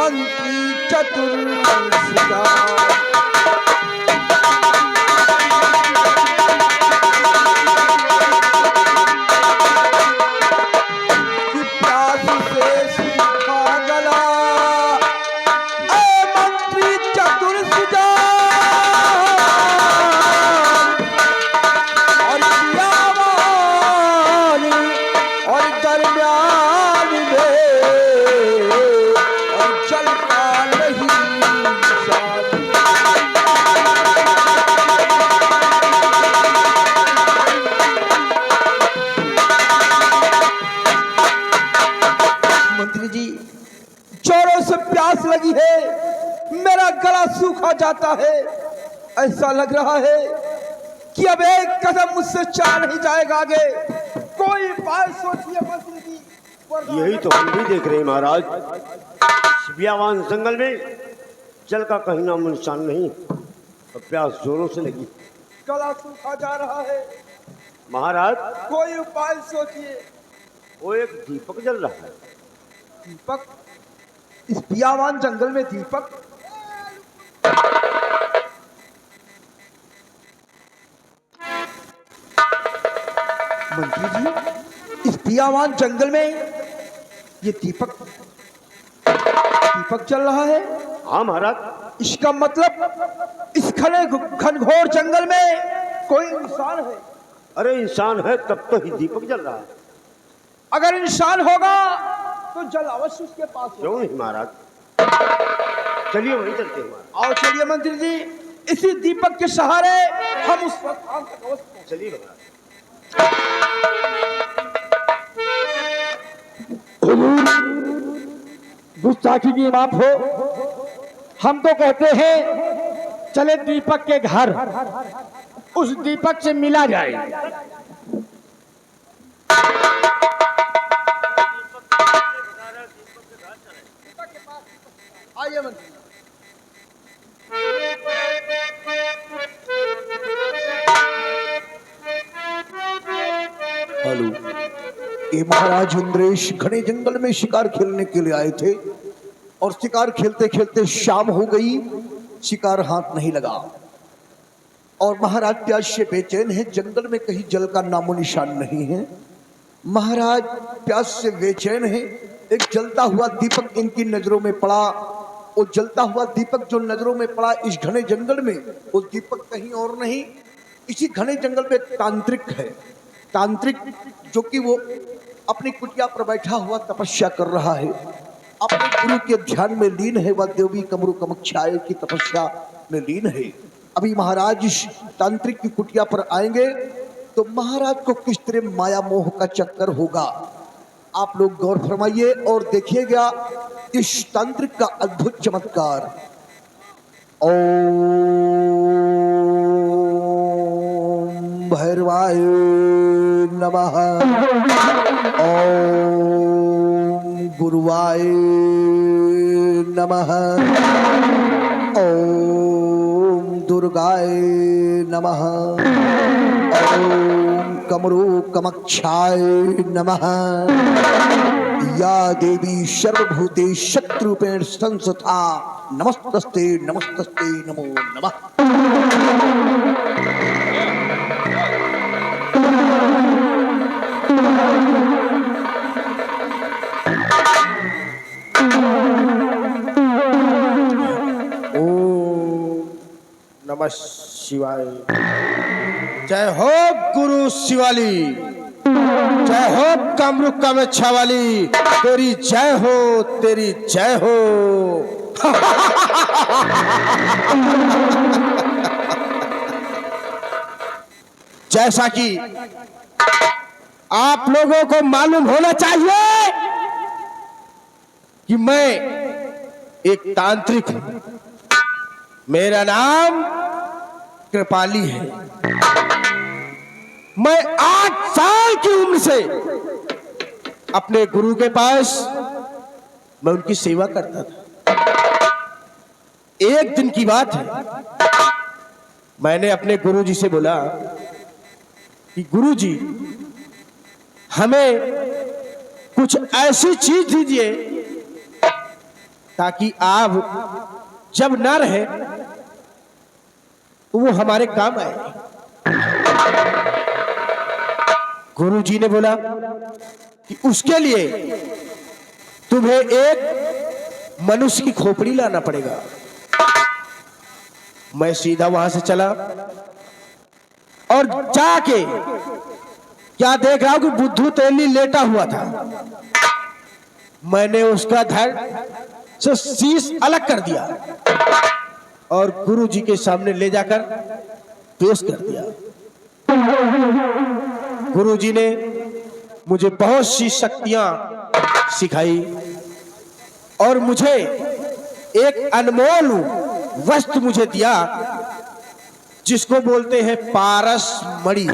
मंत्री चतुर्दशा लगी है, मेरा गला सूखा जाता है। ऐसा लग रहा है कि अब एक कदम मुझसे चला नहीं जाएगा आगे। कोई उपाय सोचिए मंत्री जी। यही तो हम भी देख रहे हैं महाराज, बियावान जंगल में जल का कहीं नाम निशान नहीं। प्यास जोरों से लगी, गला सूखा जा रहा है। महाराज कोई उपाय सोचिए। वो एक दीपक जल रहा है। दीपक? इस बियावान जंगल में दीपक? मंत्री जी, इस बियावान जंगल में ये दीपक जल रहा है? हाँ महाराज। इसका मतलब इस घनघोर जंगल में कोई इंसान है। अरे इंसान है तब तो ही दीपक जल रहा है। अगर इंसान होगा तो जल अवश्य उसके पास होगा। क्यों नहीं महाराज, चलिए वहीं चलते हैं। आओ चलिए मंत्री जी, इसी दीपक के सहारे हम उस स्थान तक अवश्य। चलिए महाराज। गुस्ताखी की माफ हो, हम तो कहते हैं चले दीपक के घर, उस दीपक से मिला जाए। आइए मंत्री। हेलो, ये महाराज इंद्रेश घने जंगल में शिकार खेलने के लिए आए थे और शिकार खेलते खेलते शाम हो गई, शिकार हाथ नहीं लगा और महाराज प्यास से बेचैन है। जंगल में कहीं जल का नामो निशान नहीं है। महाराज प्यास से बेचैन है। एक जलता हुआ दीपक इनकी नजरों में पड़ा। वो जलता हुआ दीपक जो नजरों में पड़ा इस घने जंगल में, वो दीपक कहीं और नहीं, इसी घने जंगल में तांत्रिक है। तांत्रिक जो कि वो अपनी कुटिया पर बैठा हुआ तपस्या कर रहा है, अपने गुरु के ध्यान में लीन है। वह देवी कमरु कमक्षाए की तपस्या में लीन है। अभी महाराज इस तांत्रिक की कुटिया पर आएंगे तो महाराज को किस तरह माया मोह का चक्कर होगा, आप लोग गौर फरमाइए और देखिएगा इस तांत्रिक का अद्भुत चमत्कार। ओम भैरवाय नमः, ओम गुरुवाय नमः, ओम दुर्गाय नमः, ओम कमरू कमक्षाय नमः। या देवी सर्वभूते शत्रुपेण संस्था नमस्तस्ते नमस्तस्ते नमो नमः। ओम नमः शिवाय। जय हो गुरु शिवाली, जय हो कमरू कमच्छा वाली, तेरी जय हो, तेरी जय हो। जैसा कि आप लोगों को मालूम होना चाहिए कि मैं एक तांत्रिक हूं। मेरा नाम कृपाली है। मैं 8 साल की उम्र से अपने गुरु के पास मैं उनकी सेवा करता था। एक दिन की बात है, मैंने अपने गुरु जी से बोला कि गुरु जी हमें कुछ ऐसी चीज दीजिए ताकि आप जब ना रहे तो वो हमारे काम आए। गुरुजी ने बोला कि उसके लिए तुम्हें एक मनुष्य की खोपड़ी लाना पड़ेगा। मैं सीधा वहां से चला और जाके क्या देख रहा हूं कि बुद्धू तेली लेटा हुआ था। मैंने उसका धड़ से शीश अलग कर दिया और गुरुजी के सामने ले जाकर पेश कर दिया। गुरुजी ने मुझे बहुत सी शक्तियां सिखाई और मुझे एक अनमोल वस्त्र मुझे दिया जिसको बोलते हैं पारस मणि।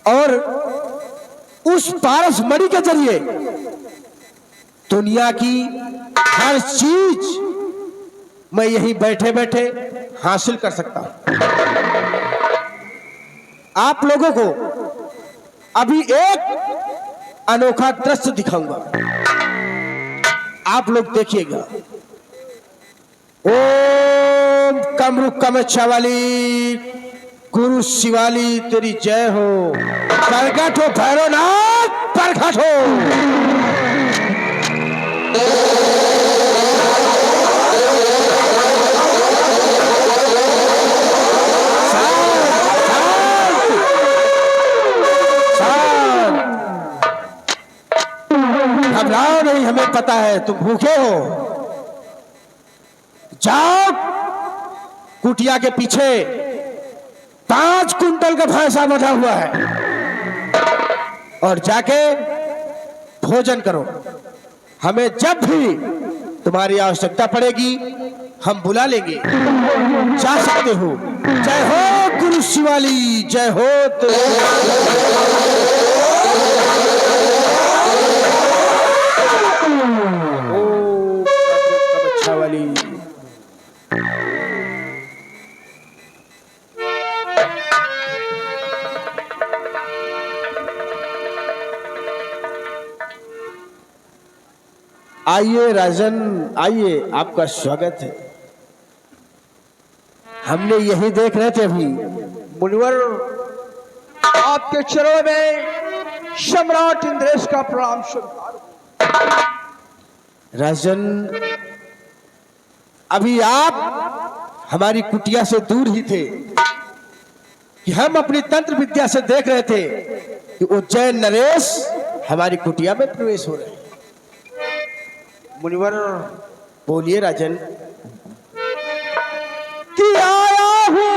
और उस पारस मणि के जरिए दुनिया की हर चीज मैं यहीं बैठे बैठे हासिल कर सकता हूं। आप लोगों को अभी एक अनोखा दृश्य दिखाऊंगा, आप लोग देखिएगा। ओम कमरु कमच्छा वाली गुरु शिवाली तेरी जय हो। प्रगट हो भैरवनाथ, प्रगट हो। घबराओ नहीं, हमें पता है तुम भूखे हो। जाओ कुटिया के पीछे 5 कुंटल का भैंसा बंधा हुआ है और जाके भोजन करो। हमें जब भी तुम्हारी आवश्यकता पड़ेगी हम बुला लेंगे। जा सकते हो। जय हो गुरु शिवाली, जय हो। वाली आइए राजन, आइए, आपका स्वागत है। हमने यही देख रहे थे अभी। मुनिवर, आपके चरणों में सम्राट इंद्रेश का प्रणाम स्वीकार। राजन, अभी आप हमारी कुटिया से दूर ही थे कि हम अपनी तंत्र विद्या से देख रहे थे कि उज्जैन नरेश हमारी कुटिया में प्रवेश हो रहे हैं। मुनिवर, बोलिए राजन। कि आया हूं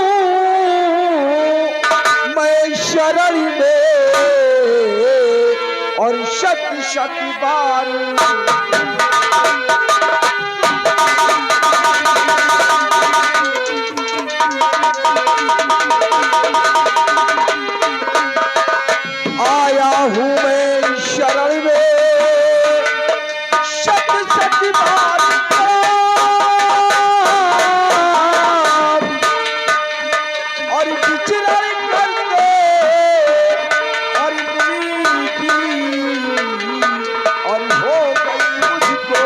मैं शरण में और शत शत बार आया हूं मैं शरण में शत शत बार और विचरण करते और और हो गई मुझको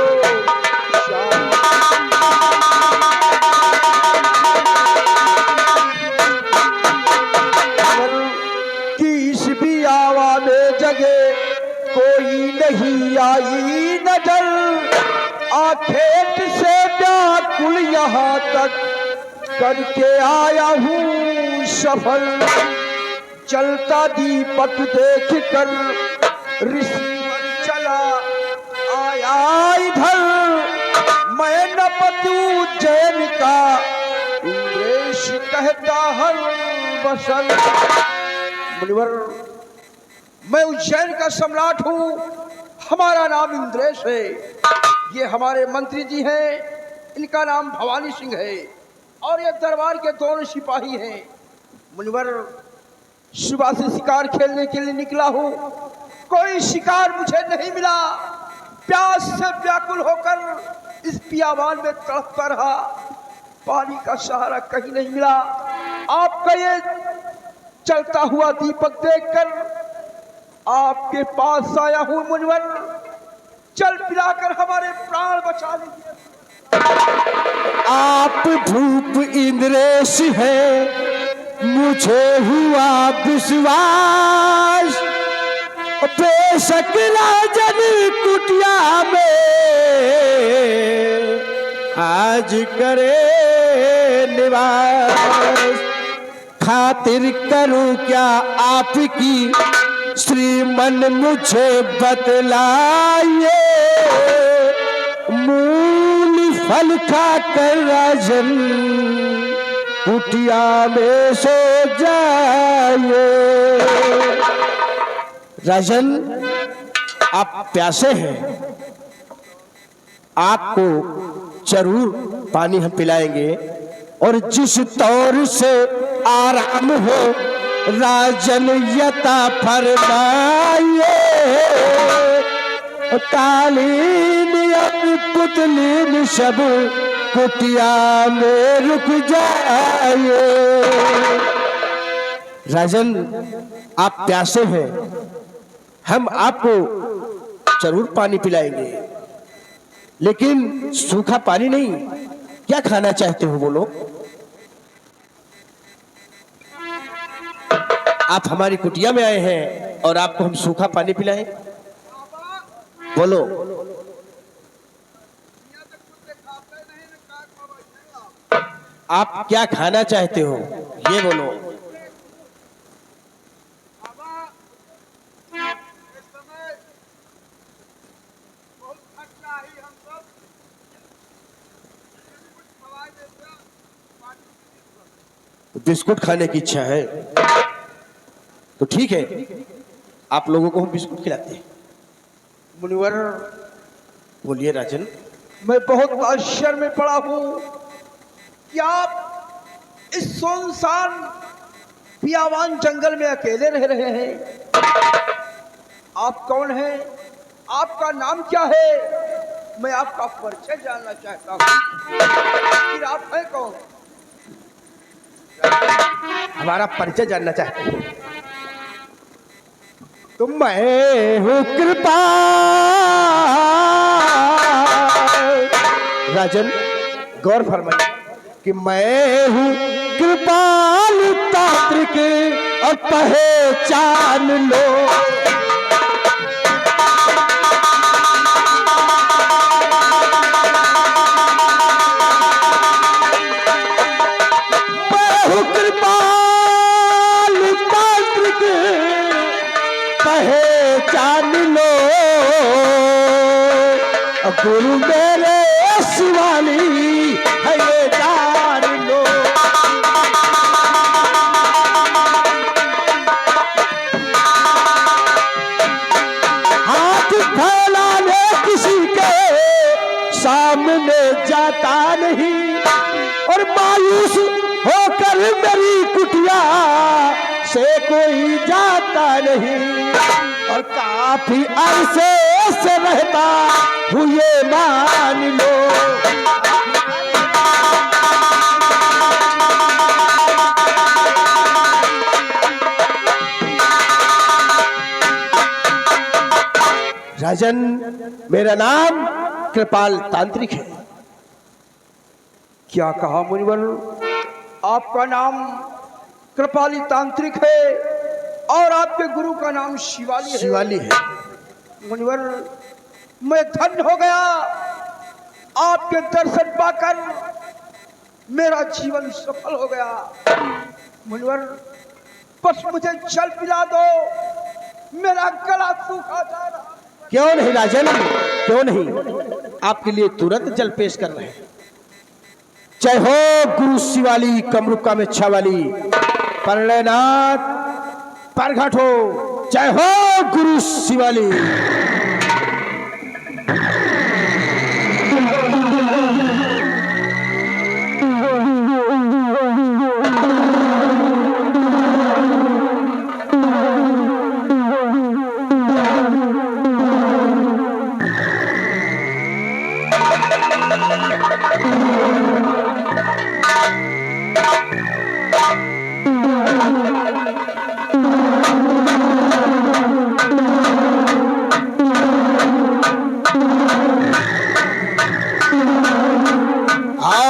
कि इस भी आवा में जगे कोई नहीं आई नजर। आखेट से व्याकुल यहाँ तक करके आया हूँ सफल। चलता दीपक देख कर रिसीवर चला आया इधर। मैं न पतू उज्जैन का इंद्रेश कहता हर बसल। मुनिवर, मैं उज्जैन का सम्राट हूँ, हमारा नाम इंद्रेश है। ये हमारे मंत्री जी हैं, इनका नाम भवानी सिंह है और ये दरबार के दोनों सिपाही हैं। मुनिवर, सुबह से शिकार खेलने के लिए निकला हूँ, कोई शिकार मुझे नहीं मिला। प्यास से व्याकुल होकर इस बियाबान में तड़पता रहा, पानी का सहारा कहीं नहीं मिला। आपका ये चलता हुआ दीपक देखकर आपके पास आया हूं मुनिवर। जल पिलाकर हमारे प्राण बचा लीजिए। आप धूप इंद्रेश है, मुझे हुआ विश्वास, बेशक राजन कुटिया में आज करे निवास। खातिर करूं क्या आपकी श्रीमन मुझे बतलाइए, मूल फल खाकर राजन कुटिया में सो जाइए। राजन, आप प्यासे हैं, आपको जरूर पानी हम पिलाएंगे, और जिस तौर से आराम हो राजन यथा फरमाइए। कालीन पुतलीन सब कुटिया में रुक जाइए। राजन, आप प्यासे हैं, हम आपको जरूर पानी पिलाएंगे, लेकिन सूखा पानी नहीं। क्या खाना चाहते हो बोलो? आप हमारी कुटिया में आए हैं और आपको हम सूखा पानी पिलाएं? बोलो। आप क्या खाना चाहते हो ये बोलो। बिस्कुट खाने की इच्छा है तो ठीक है, आप लोगों को हम बिस्कुट खिलाते हैं। मुनिवर, बोलिए राजन। मैं बहुत आश्चर्य में पड़ा हूं कि आप इस सुनसान बियावान जंगल में अकेले रह रहे हैं। आप कौन हैं? आपका नाम क्या है? मैं आपका परिचय जानना चाहता हूं। फिर आप हैं कौन? हमारा परिचय जानना चाहते हैं तो मैं हूं कृपा। राजन, गौर फरमाइए कि मैं हूं कृपाल तांत्रिक और पहचान लो। मैं हूं कृपाल तांत्रिक, पहचान लो। गुरु मेरे शिवाली है ये जान लो। हाथ फैलाने किसी के सामने जाता नहीं, और मायूस होकर मेरी कुटिया से कोई जाता नहीं, और काफी अरसे से रहता हूँ ये मान लो। राजन, मेरा नाम कृपाल तांत्रिक है। क्या कहा मुनिवर? आपका नाम कृपाली तांत्रिक है और आपके गुरु का नाम शिवाली है। शिवाली है। मुनिवर, मैं धन्य हो गया आपके दर्शन पाकर, मेरा जीवन सफल हो गया। मुनिवर, बस मुझे जल पिला दो, मेरा गला सूखा जा रहा। क्यों नहीं राजन, क्यों नहीं, आपके लिए तुरंत जल पेश कर रहे हैं। जय हो गुरु शिवाली, कमरुका में छा वाली, परलेनाथ परघट हो। जय हो गुरु शिवाली।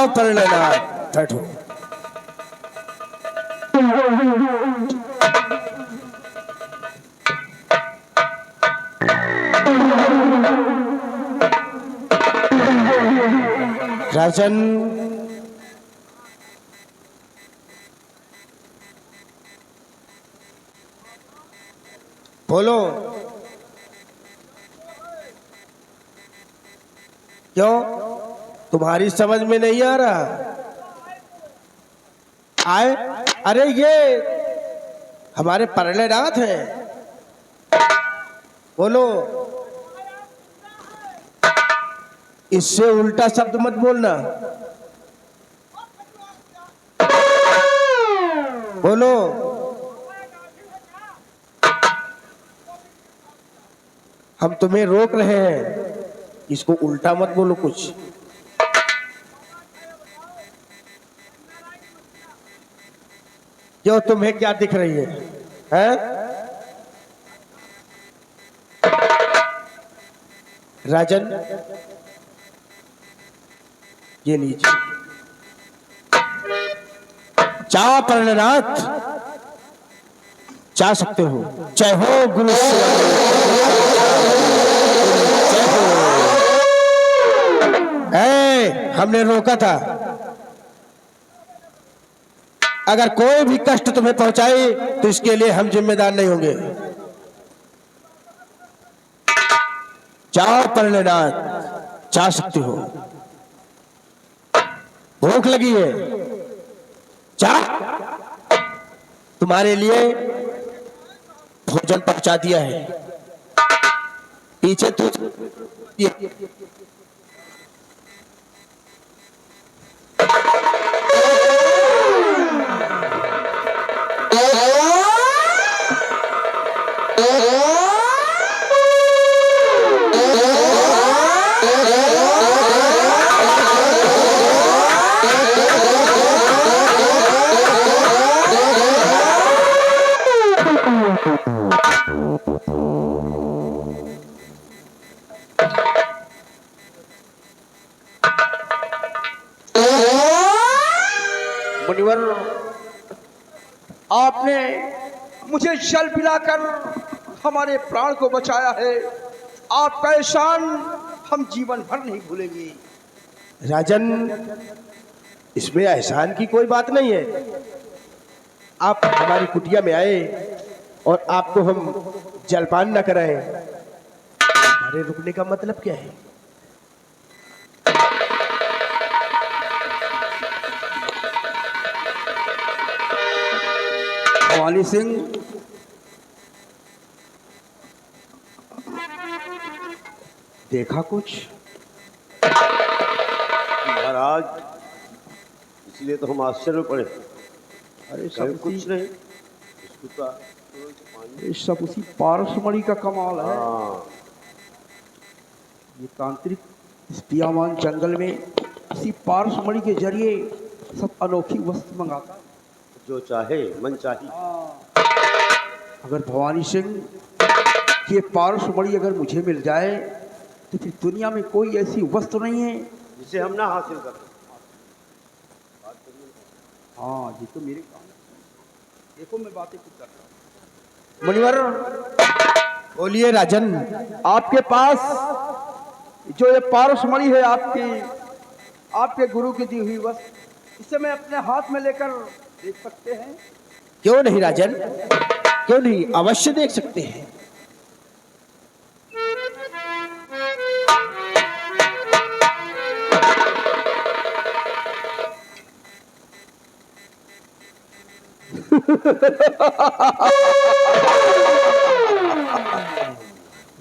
जाओ प्रणयनाथ, बैठो। राजन, बोलो। क्यों, तुम्हारी समझ में नहीं आ रहा? आए, अरे ये हमारे प्रणयनाथ हैं, बोलो। इससे उल्टा शब्द मत बोलना, बोलो। हम तुम्हें रोक रहे हैं, इसको उल्टा मत बोलो कुछ। क्यों, तुम्हें क्या दिख रही है, हैं? राजन, ये लीजिए, चाह प्रणयनाथ, चाह सकते हो। जय हो गुरु, जय हो। हमने रोका था, अगर कोई भी कष्ट तुम्हें पहुंचाए तो इसके लिए हम जिम्मेदार नहीं होंगे। चाह प्रणयनाथ, चाह सकते हो। भूख लगी है, चाह, तुम्हारे लिए भोजन पहुंचा दिया है। पीछे तू मुनिवर, आपने मुझे जल पिलाकर हमारे प्राण को बचाया है। आपका एहसान हम जीवन भर नहीं भूलेंगे। राजन, इसमें एहसान की कोई बात नहीं है। आप हमारी कुटिया में आए और आपको हम जलपान न कराएं, हमारे रुकने का मतलब क्या है? भवानी सिंह, देखा कुछ? महाराज, इसलिए तो हम आश्चर्य में पड़े। अरे सब कुछ नहीं, इसको ये सब उसी पारसमणि का कमाल है। हाँ, ये तांत्रिक इस पियावान जंगल में इसी पारसमणि के जरिए सब अनोखी वस्तु मंगाता है। जो चाहे मन चाहिए। अगर भवानी सिंह ये पारसमणि अगर मुझे मिल जाए तो फिर दुनिया में कोई ऐसी वस्तु नहीं है जिसे हम ना हासिल कर सकें। हाँ, ये तो मेरे काम है। देखो मैं बातें कुछ कर रहा हूँ। मुनिवर, बोलिए राजन। आपके पास जो ये पारसमणि है, आपके गुरु की दी हुई वस्तु, इसे मैं अपने हाथ में लेकर देख सकते हैं? क्यों नहीं राजन, क्यों नहीं, अवश्य देख सकते हैं।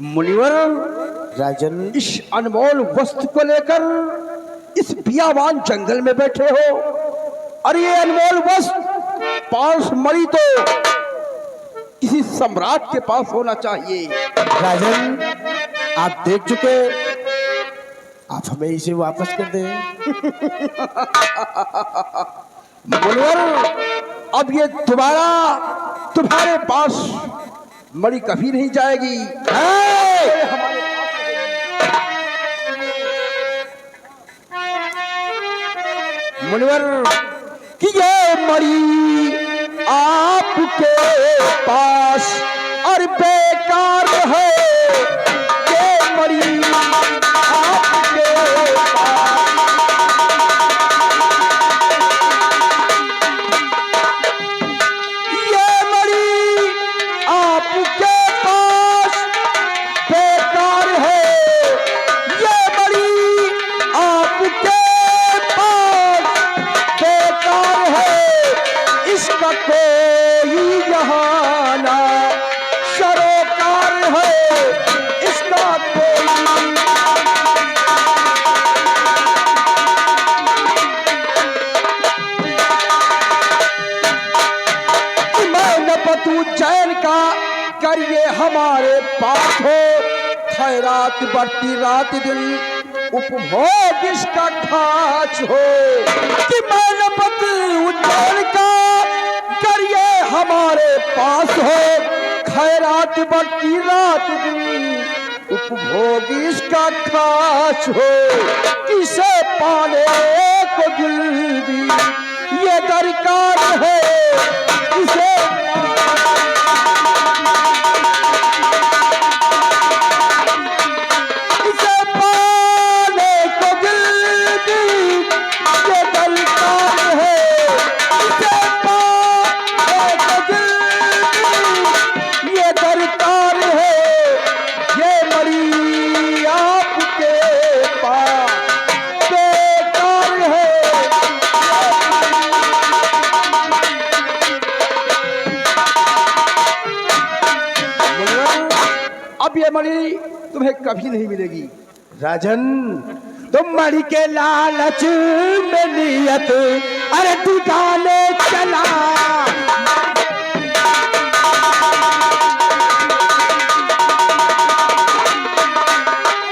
मुनिवर, राजन, इस अनमोल वस्तु को लेकर इस बियावान जंगल में बैठे हो, और ये अनमोल वस्तु पारसमणि तो किसी सम्राट के पास होना चाहिए। राजन, आप देख चुके, आप हमें इसे वापस कर दें। मुनिवर, अब ये दोबारा तुम्हारे पास मणि कभी नहीं जाएगी। मुनिवर कि ये मरी आपके पास और बेकार है, ये मरी आपके पास। ये मरी आपके पास बेकार है, ये मरी आपके पास बेकार है, इसका कोई यहाँ ना सरोकार है, इसका कोई। तू चैन का करिए हमारे पास हो, खैरात बढ़ती रात दिन उपभोग इसका खाच हो। कि मैनपत उज्जैन का करिए हमारे पास हो, खैरात बढ़ती रात दिन उपभोग इसका खाच हो। किसे पाने को दिल भी ये दरकार है, किसे मणि तुम्हें कभी नहीं मिलेगी। राजन, तुम मणि के लालच में नियत अरे ठिकाने चला,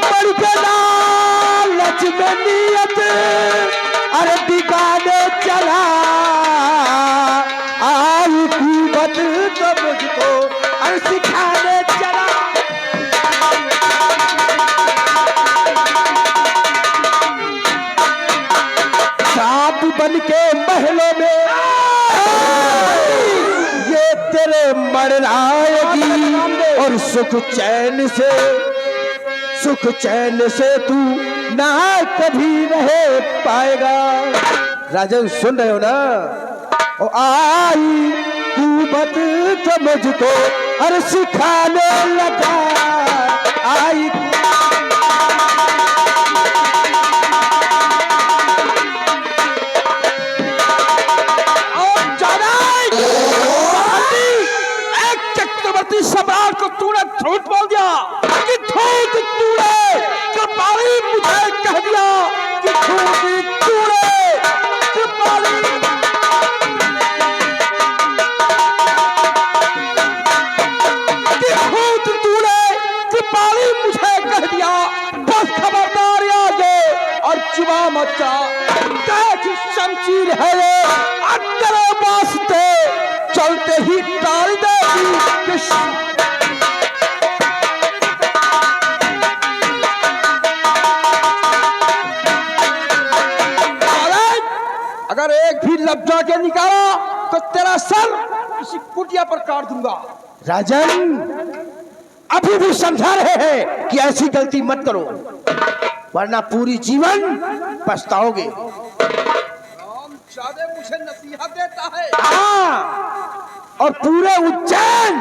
मणि के लालच में नियत अरे ठिकाने चला। आई कीमत तो मुझको अरे सिखाने चला। बन के महलों में ये तेरे मर आएगी, और सुख चैन से तू ना कभी रह पाएगा। राजन सुन रहे हो ना? ओ आई कुबत तो मुझको हर सिखाने लगा। आई सम्राट को तूने झूठ बोल दिया कि झूठ तूने कृपाली मुझे कह दिया कि झूठ तूने कृपाली। कि झूठ तूने कृपाली मुझे कह दिया। बस खबरदार आगे और जुबा मत जा। कैसी शमशीर है ये तेरे वास्ते चलते ही डाल देगी। अगर एक भी लफ्ज के निकाला तो तेरा सर किसी कुटिया पर काट दूंगा। राजन, अभी भी समझा रहे हैं कि ऐसी गलती मत करो, वरना पूरी जीवन पछताओगे। ज्यादा मुझे नसीहत देता है। हाँ, और पूरे उज्जैन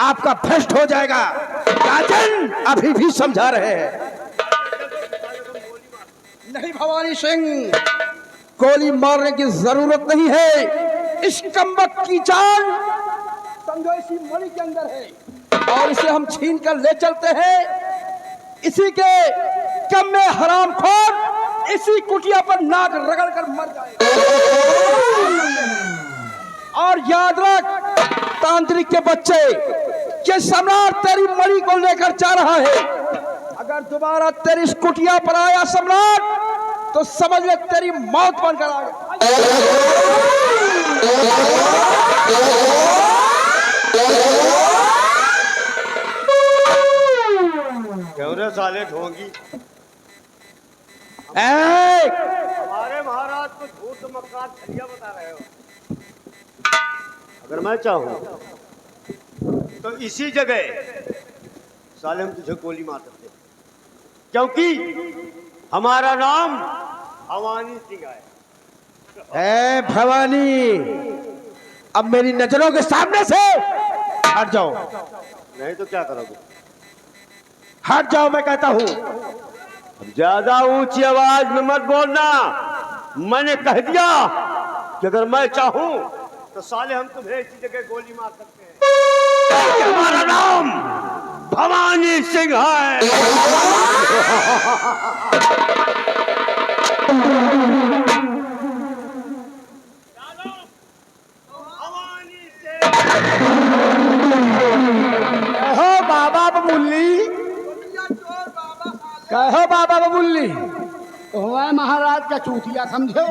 आपका भ्रष्ट हो जाएगा। राजन, अभी भी समझा रहे हैं। नहीं भवानी सिंह, गोली मारने की जरूरत नहीं है। इस कमबख्त की जान संदेशी मणि के अंदर है और इसे हम छीन कर ले चलते हैं। इसी के कम में हरामखोर इसी कुटिया पर नाक रगड़ कर मर जाएगा। और याद रख तांत्रिक के बच्चे, ये सम्राट तेरी मणि को लेकर जा रहा है। अगर दोबारा तेरी इस कुटिया पर आया सम्राट तो समझ ले तेरी मौत बनकर आ गया। क्यों रे साले ढोंगी, हमारे महाराज को झूठ मक्कार छलिया बता रहे हो। अगर मैं चाहूं तो इसी जगह साले हम तुझे गोली मार सकते, क्योंकि हमारा नाम भवानी सिंह है। भवानी, अब मेरी नजरों के सामने से हट जाओ। नहीं तो क्या करोगे? हट जाओ, मैं कहता हूं। अब ज्यादा ऊंची आवाज में मत बोलना। मैंने कह दिया कि अगर मैं चाहूं तो साले हम तुम्हें इसी जगह गोली मार सकते हैं। हमारा नाम भवानी सिंह है। भवानी सिंह। कहो बाबा बबुल्ली, कहो बाबा बबुल्ली। हुआ महाराज का चूतिया समझो।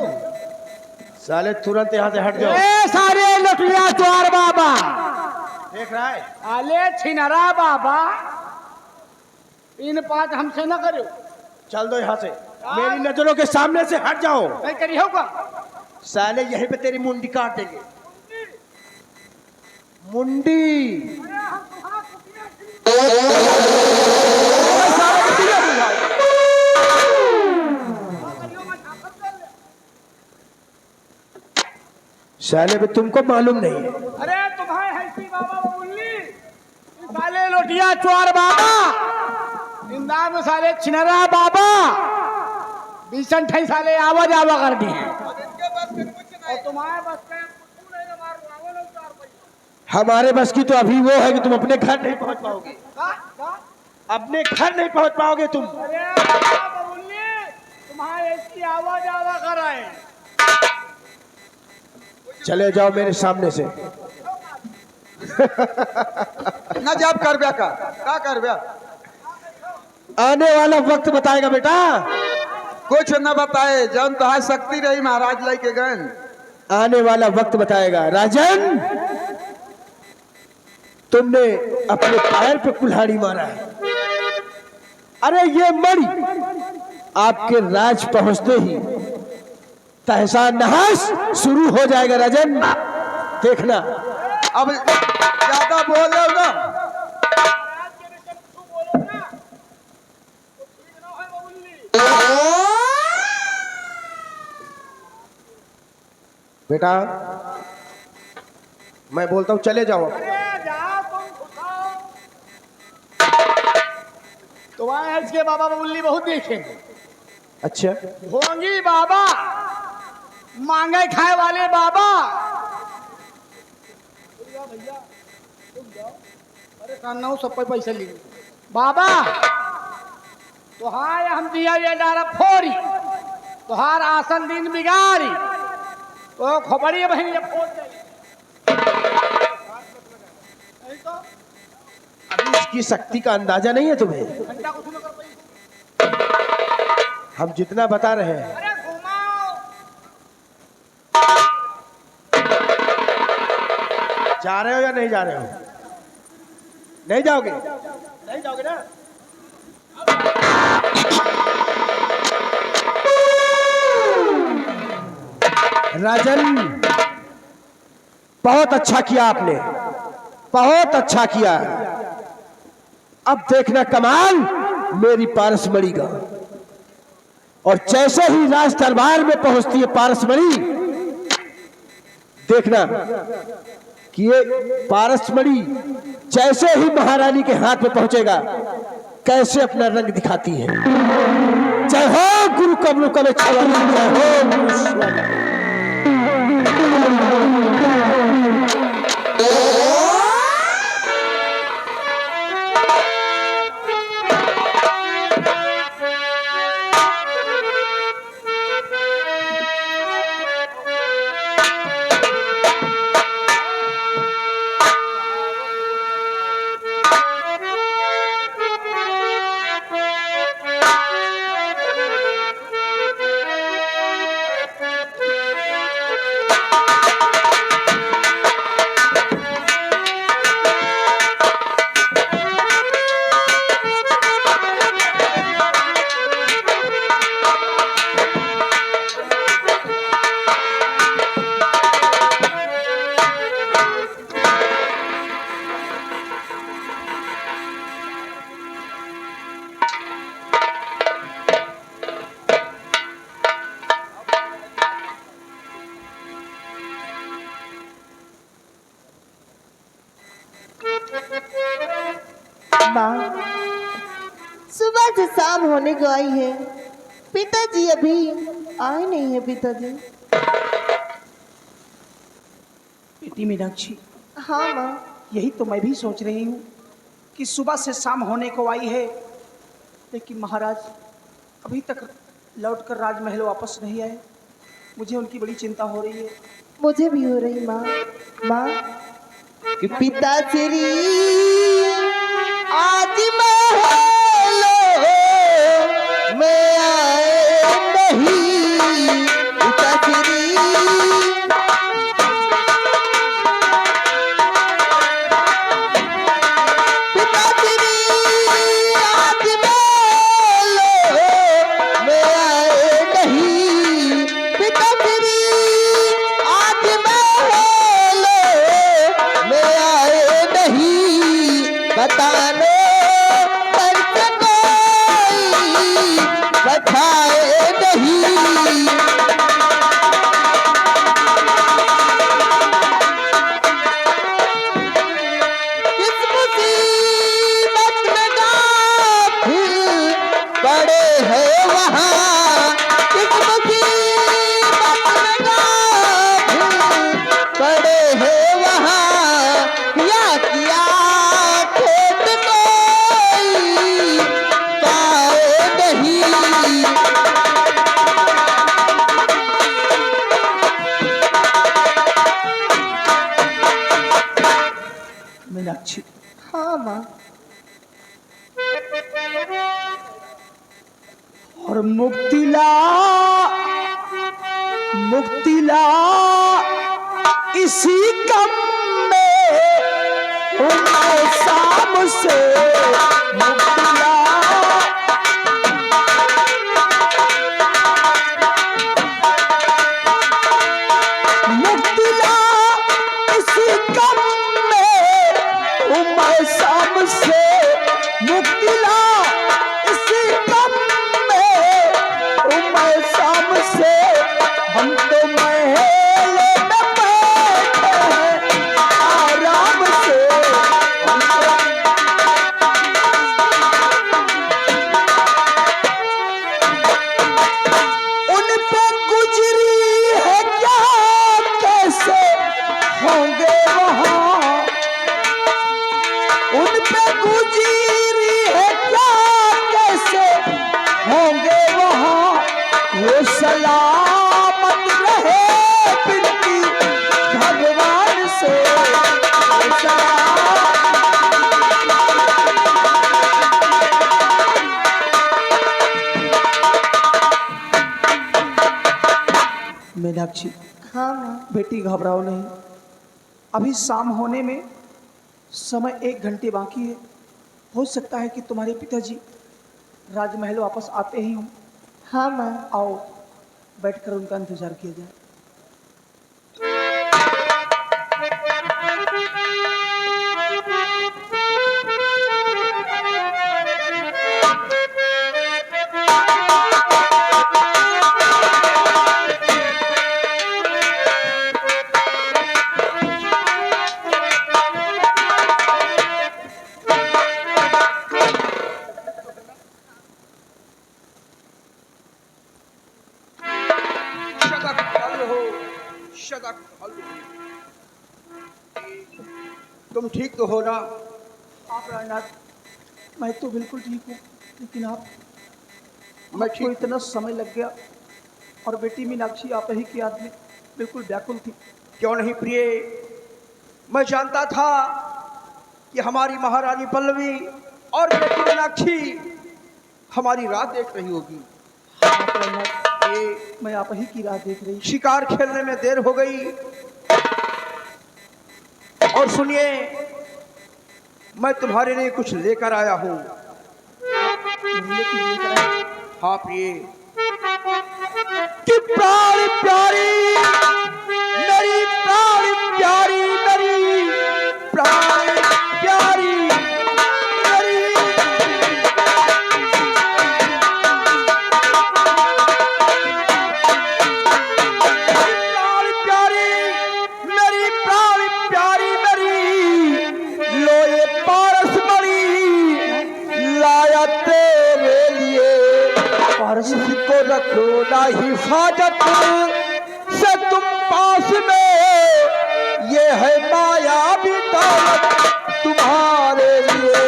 साले तुरंत यहाँ से हट जाओ। ए सारे लुटिया चोर बाबा, देख रहा है? आले छिनरा बाबा, इन पाँच हमसे न करो। चल दो यहाँ से, मेरी नजरों के सामने से हट जाओ। नहीं करी होगा। साले यहीं पे तेरी मुंडी काट देंगे। मुंडी। साले भी तुमको मालूम नहीं है। अरे तुम्हारे हैसी बाबा बबुल्ली, साले लोटिया चोर बाबा, इंदा में साले छिनरा बाबा, बीसन ठई साले आवाज आवा कर दी है। और तुम्हारे बस में हमारे बस की तो अभी वो है कि तुम अपने घर नहीं पहुंच पाओगे। अपने घर नहीं पहुंच पाओगे तुम। अरे बाबा बबुल्ली, तुम्हारे ऐसी आवाज आवा कर रहे हैं। चले जाओ मेरे सामने से। ना जब कर ब्या का कर ब्या। आने वाला वक्त बताएगा बेटा। कुछ न बताए, जन तो शक्ति रही महाराज लेके गए। आने वाला वक्त बताएगा। राजन, तुमने अपने पैर पे कुल्हाड़ी मारा है। अरे ये मणि आपके राज पहुंचते ही तहसा नहास शुरू हो जाएगा। राजन देखना। अब ज्यादा बोल रहे हो ना। बेटा मैं बोलता हूं चले जाओ। तुम्हारे इसके बाबा बबुल्ली बहुत देखे। अच्छा, भोंगी बाबा, मांगे खाए वाले बाबा। भैया अरे कान्ना सब पे पैसे लिए बाबा। तुहार हम दिया ये डारा फोड़ी, तुहार आसन दिन बिगाड़ी, तो खोपड़ी बहन ये फोड़ दे। अभी इसकी शक्ति का अंदाजा नहीं है तुम्हें। घंटा कुछ न कर पाई। हम जितना बता रहे हैं। अरे घुमाओ। जा रहे हो या नहीं जा रहे हो? नहीं जाओगे? नहीं जाओगे ना? राजन, बहुत अच्छा किया आपने, बहुत अच्छा किया। अब देखना कमाल मेरी पारसमणि का। और जैसे ही राज दरबार में पहुंचती है पारसमणि, देखना कि ये पारसमणि जैसे ही महारानी के हाथ में पहुंचेगा कैसे अपना रंग दिखाती है। जय हो गुरु कमलों का, जय हो गुरु शिवाजी। सुबह से शाम होने को आई है, पिताजी अभी आए नहीं है। पिताजी। बेटी मीनाक्षी, हाँ माँ। यही तो मैं भी सोच रही हूँ कि सुबह से शाम होने को आई है, लेकिन महाराज अभी तक लौटकर राजमहल वापस नहीं आए। मुझे उनकी बड़ी चिंता हो रही है। मुझे भी हो रही माँ। माँ कि पिताश्री आज महलों में आए नहीं। पिताश्री बताने करके कोई बताए नहीं। किस मुसीबत में गाफिल पड़े हैं वहाँ। किस मुसीबत में गाफिल पड़े हैं वहाँ। किया मीनाक्षी। हाँ माँ। और मुक्तिला मुक्तिला इसी कम में उनके शाम से मुक्तिला। मुक्तिला इसी कम में उमर शाम से मुक्तिला इसी कम में उमर शाम से। हम तो महल में बैठे हैं आराम से। उन पे गुजरी है क्या कैसे होंगे वहाँ। उन पे गुजरी है क्या कैसे होंगे वहाँ। वो सलामत रहे बिनती भगवान से। वो मीनाक्षी। हाँ माँ। बेटी घबराओ नहीं, अभी शाम होने में समय 1 घंटे बाकी है। हो सकता है कि तुम्हारे पिताजी राजमहल वापस आते ही हों। हाँ माँ। आओ बैठकर उनका इंतजार किया जाए। शदक फल हो, शदक फल हो। तुम ठीक तो हो ना? आप राजनाथ, मैं तो बिल्कुल ठीक हूँ, लेकिन आप मैं आपको ठीक इतना समय लग गया। और बेटी मीनाक्षी आप ही की याद में बिल्कुल व्याकुल थी। क्यों नहीं प्रिय, मैं जानता था कि हमारी महारानी पल्लवी और बेटी मीनाक्षी हमारी राह देख रही होगी। आप राजनाथ, ये मैं आप ही की राह देख रही। शिकार खेलने में देर हो गई। और सुनिए, मैं तुम्हारे लिए कुछ लेकर आया हूँ। हाँ प्रिय। कि प्राण प्यारी मेरी, प्राण प्यारी मेरी, प्राण प्यारी मेरी। प्राण प्यारी मेरी, प्राण प्यारी मेरी, लो ये पारस मणि लाया तेरे पारस को रखो ना हिफाजत से तुम पास में, ये है माया भी दौलत तुम्हारे लिए।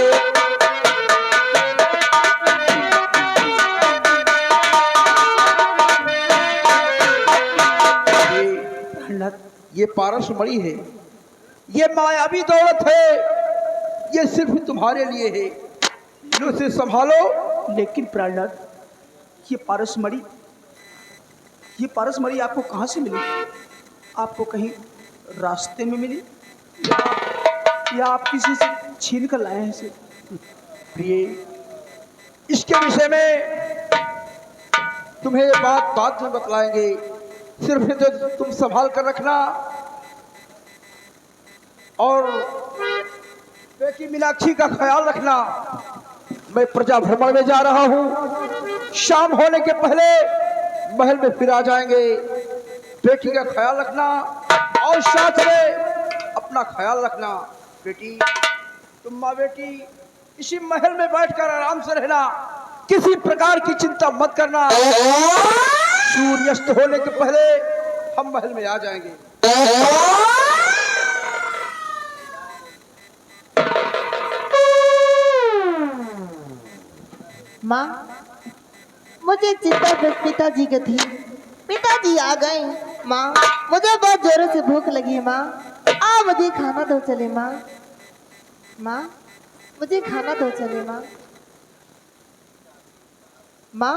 ये पारस मणि है, ये मायावी दौलत है, ये सिर्फ तुम्हारे लिए है, लो इसे संभालो। लेकिन प्राणनाथ, ये पारसमणि आपको कहाँ से मिली? आपको कहीं रास्ते में मिली या आप किसी से छीन कर लाए हैं इसे? प्रिय, इसके विषय में तुम्हें बात में बतलाएंगे, सिर्फ तो तुम संभाल कर रखना। और बेटी मीनाक्षी का ख्याल रखना। मैं प्रजा भ्रमण में जा रहा हूँ, शाम होने के पहले महल में फिर आ जाएंगे। बेटी का ख्याल रखना और साथ में अपना ख्याल रखना। बेटी, तुम माँ बेटी इसी महल में बैठकर आराम से रहना, किसी प्रकार की चिंता मत करना। सूर्यास्त होने के पहले हम महल में आ जाएंगे। माँ, मुझे चिंता बस पिताजी की थी। पिताजी आ गए। माँ, मुझे बहुत जोरों से भूख लगी है। माँ, मुझे खाना दो चले। माँ, मुझे खाना दो चले। माँ,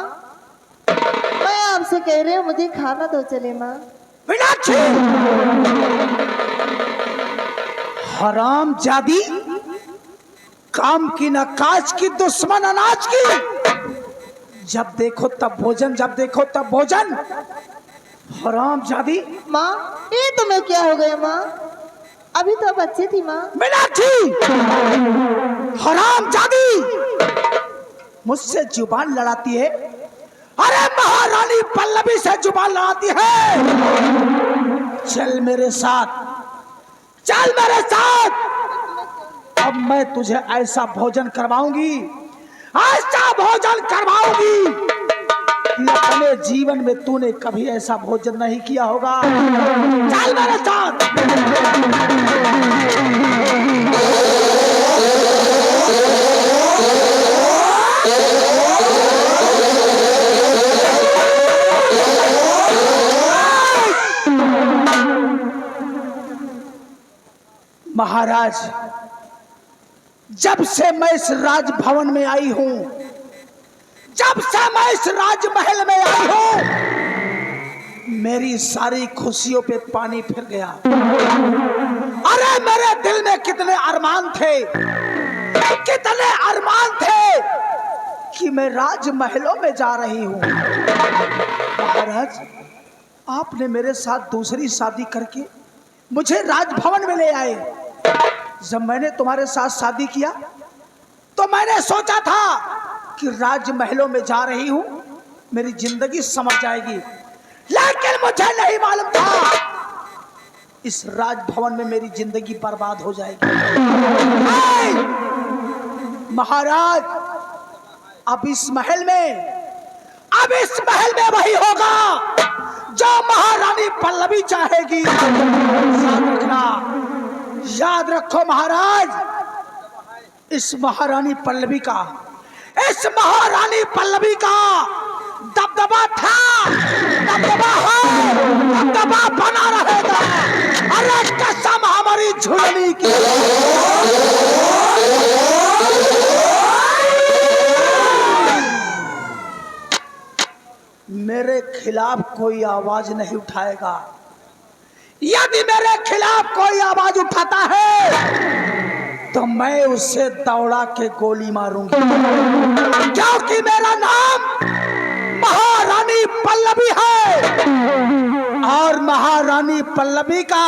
मैं आपसे कह रही हूँ, मुझे खाना दो चले। माँ, मीनाक्षी, हराम जादी, काम की न काज की, दुश्मन अनाज की। जब देखो तब भोजन, जब देखो तब भोजन। हराम जादी। माँ, ये तुम्हें क्या हो गया? माँ, अभी तो अब अच्छी थी। माँ, मीनाक्षी, हराम जादी, मुझसे जुबान लड़ाती है। अरे महारानी पल्लवी से जुबान लड़ाती है। चल मेरे साथ, चल मेरे साथ। अब मैं तुझे ऐसा भोजन करवाऊंगी, ऐसा भोजन करवाऊंगी कि अपने जीवन में तूने कभी ऐसा भोजन नहीं किया होगा। चल मेरे साथ। महाराज, जब से मैं इस राजभवन में आई हूं, जब से मैं इस राजमहल में आई हूं, मेरी सारी खुशियों पे पानी फिर गया। अरे मेरे दिल में कितने अरमान थे, कितने अरमान थे कि मैं राजमहलों में जा रही हूं। महाराज, आपने मेरे साथ दूसरी शादी करके मुझे राजभवन में ले आए। जब मैंने तुम्हारे साथ शादी किया तो मैंने सोचा था कि राजमहलों में जा रही हूं, मेरी जिंदगी समझ जाएगी, लेकिन मुझे नहीं मालूम था इस राजभवन में मेरी जिंदगी बर्बाद हो जाएगी। महाराज, अब इस महल में वही होगा जो महारानी पल्लवी चाहेगी। याद रखना, याद रखो महाराज, इस महारानी पल्लवी का दबदबा था, दबदबा है, दबदबा बना रहेगा। अरे कसम हमारी झुलनी की। मेरे खिलाफ कोई आवाज नहीं उठाएगा। यदि मेरे खिलाफ कोई आवाज उठाता है तो मैं उसे दौड़ा के गोली मारूंगी, क्योंकि मेरा नाम महारानी पल्लवी है और महारानी पल्लवी का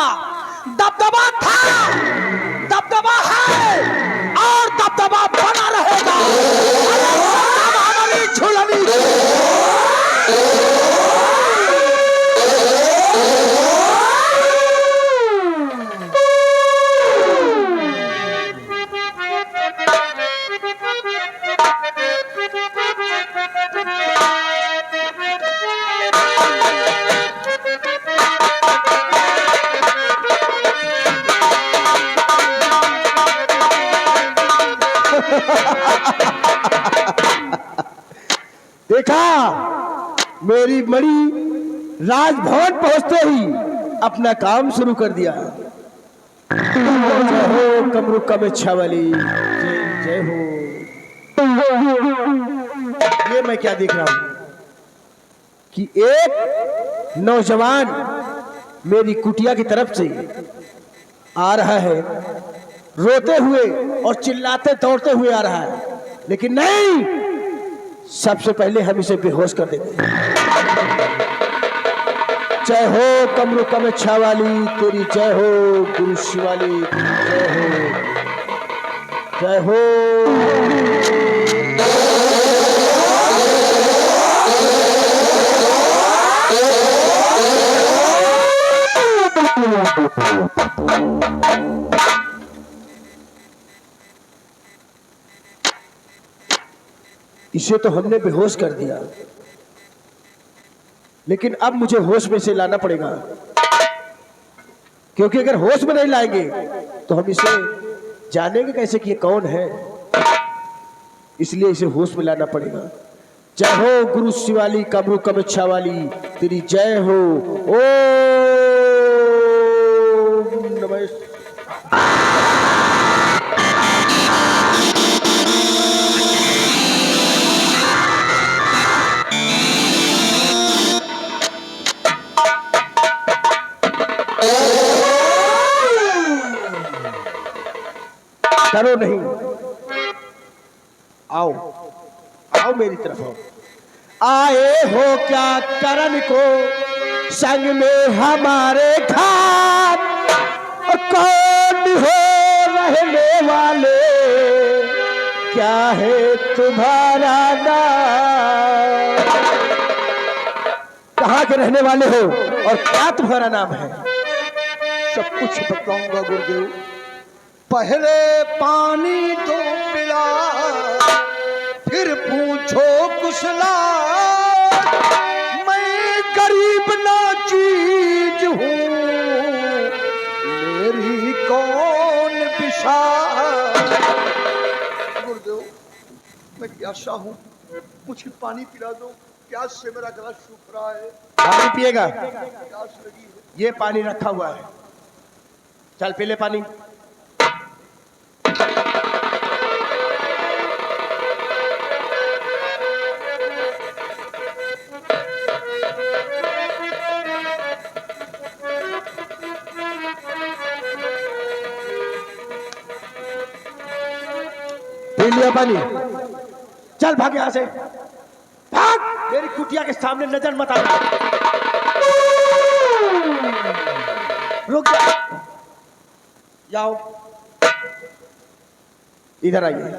दबदबा था, दबदबा है और दबदबा बना रहेगा। हमारी झुलनी देखा, मेरी मणि राजभवन पहुंचते ही अपना काम शुरू कर दिया। जय हो कमरुका में छावली, जय हो। ये मैं क्या देख रहा हूं कि एक नौजवान मेरी कुटिया की तरफ से आ रहा है, रोते हुए और चिल्लाते दौड़ते हुए आ रहा है, लेकिन नहीं, सबसे पहले हम इसे बेहोश कर देंगे। जय हो कमरुका में छावाली, तेरी जय हो गुरु शिवाली, जय हो, जय हो। इसे तो हमने बेहोश कर दिया, लेकिन अब मुझे होश में से लाना पड़ेगा, क्योंकि अगर होश में नहीं लाएंगे तो हम इसे जानेंगे कैसे कि ये कौन है। इसलिए इसे होश में लाना पड़ेगा। जय हो गुरु शिवाली कमरुका में छावाली, तेरी जय हो। ओम नमः। डरो नहीं, आओ आओ मेरी तरफ आओ। आए हो क्या करण को संग में हमारे घाट, और कौन हो रहने वाले, क्या है तुम्हारा नाम? कहाँ के रहने वाले हो और क्या तुम्हारा नाम है? सब कुछ बताऊंगा गुरुदेव। पहले पानी दो पिला, फिर पूछो कुशला। मैं गरीब ना चीज हूँ, मेरी कौन विशा। गुरुदेव, मैं प्यासा हूँ, मुझे पानी पिला दो। प्यास से मेरा गला सूख रहा है। पानी पिएगा? प्यास लगी है। ये पानी रखा हुआ है, चल पी ले पानी। पी लिया पानी, चल भाग यहां से, भाग। मेरी कुटिया के सामने नजर मत आना। रुक जाओ, इधर आइए।